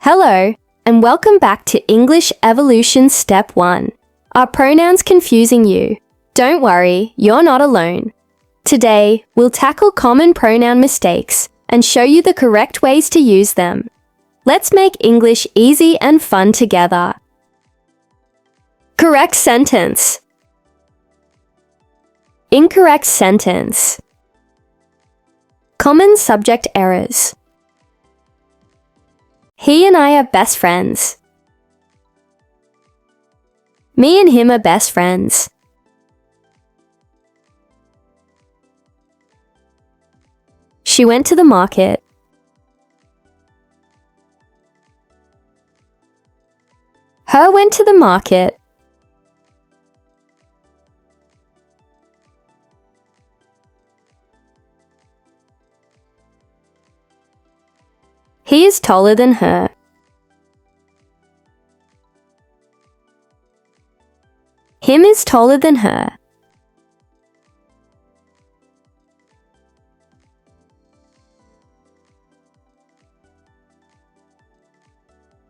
Hello, and welcome back to English Evolution Step 1. Are pronouns confusing you? Don't worry, you're not alone. Today, we'll tackle common pronoun mistakes and show you the correct ways to use them. Let's make English easy and fun together. Correct sentence. Incorrect sentence. Common subject errors. He and I are best friends. Me and him are best friends. She went to the market. Her went to the market. He is taller than her. Him is taller than her.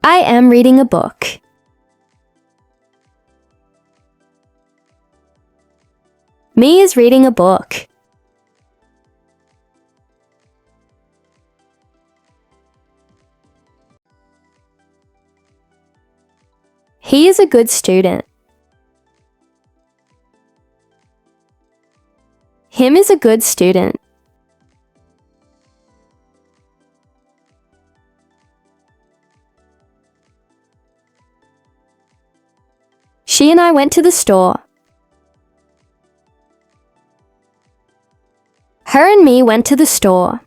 I am reading a book. Me is reading a book. He is a good student. Him is a good student. She and I went to the store. Her and me went to the store.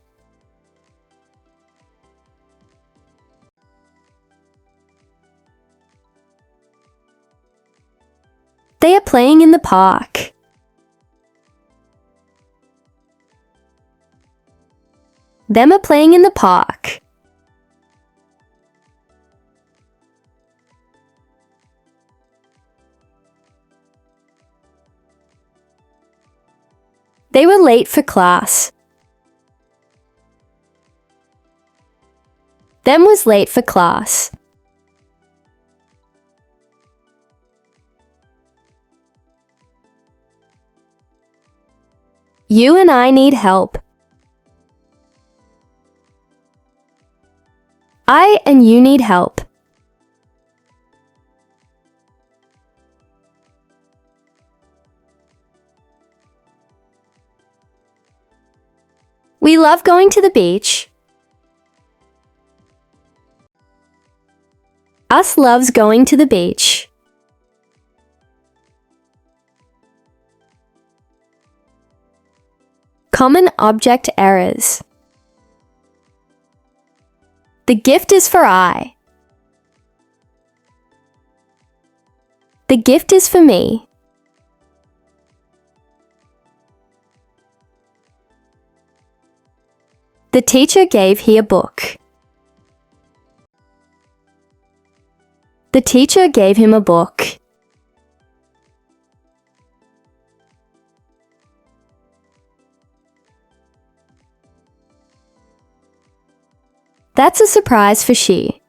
They are playing in the park. Them are playing in the park. They were late for class. Them was late for class. You and I need help. I and you need help. We love going to the beach. Us loves going to the beach. Common object errors. The gift is for I. The gift is for me. The teacher gave he a book. The teacher gave him a book. That's a surprise for she.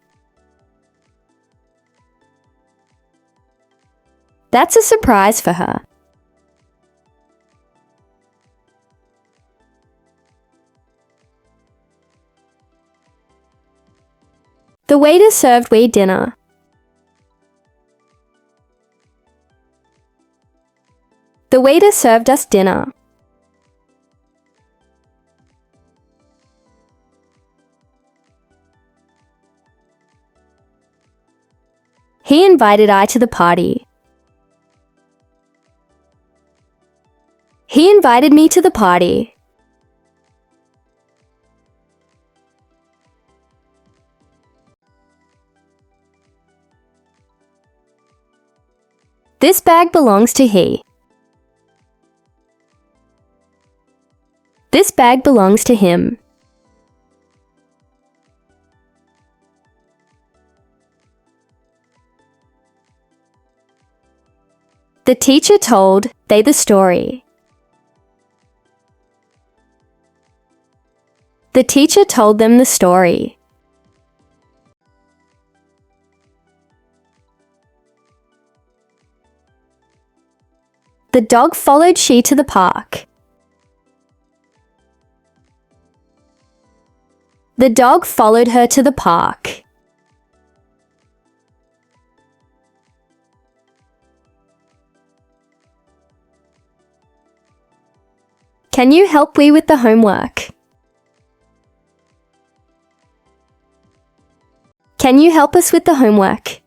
That's a surprise for her. The waiter served we dinner. The waiter served us dinner. He invited I to the party. He invited me to the party. This bag belongs to he. This bag belongs to him. The teacher told they the story. The teacher told them the story. The dog followed she to the park. The dog followed her to the park. Can you help me with the homework? Can you help us with the homework?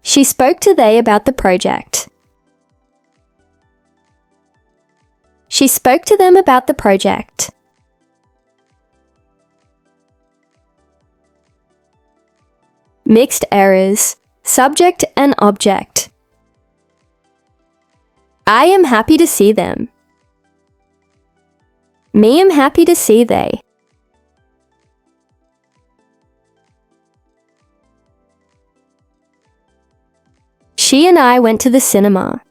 She spoke to they about the project. She spoke to them about the project. Mixed errors, subject and object. I am happy to see them. Me am happy to see they. She and I went to the cinema.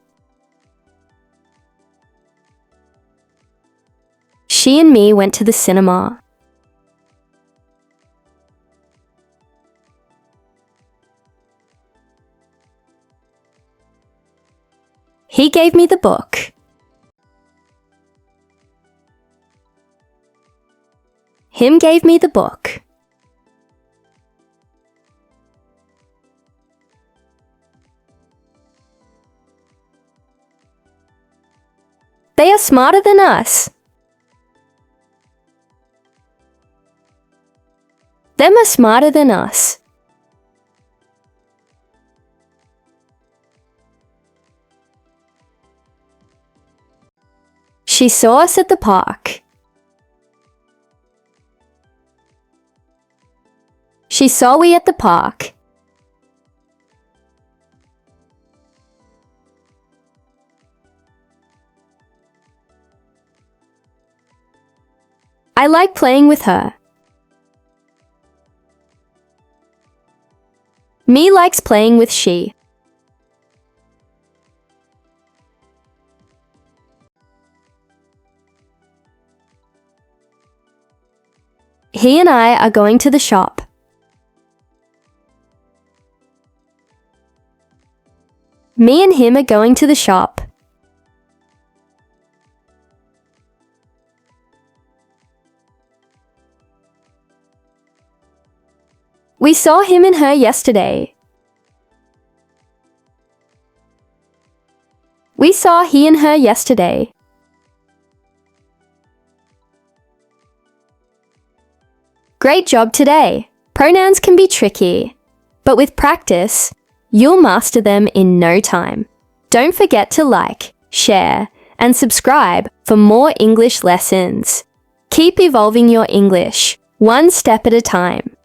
She and me went to the cinema. He gave me the book. Him gave me the book. They are smarter than us. Them are smarter than us. She saw us at the park. She saw we at the park. I like playing with her. Me likes playing with she. He and I are going to the shop. Me and him are going to the shop. We saw him and her yesterday. We saw he and her yesterday. Great job today. Pronouns can be tricky, but with practice, you'll master them in no time. Don't forget to like, share, and subscribe for more English lessons. Keep evolving your English, one step at a time.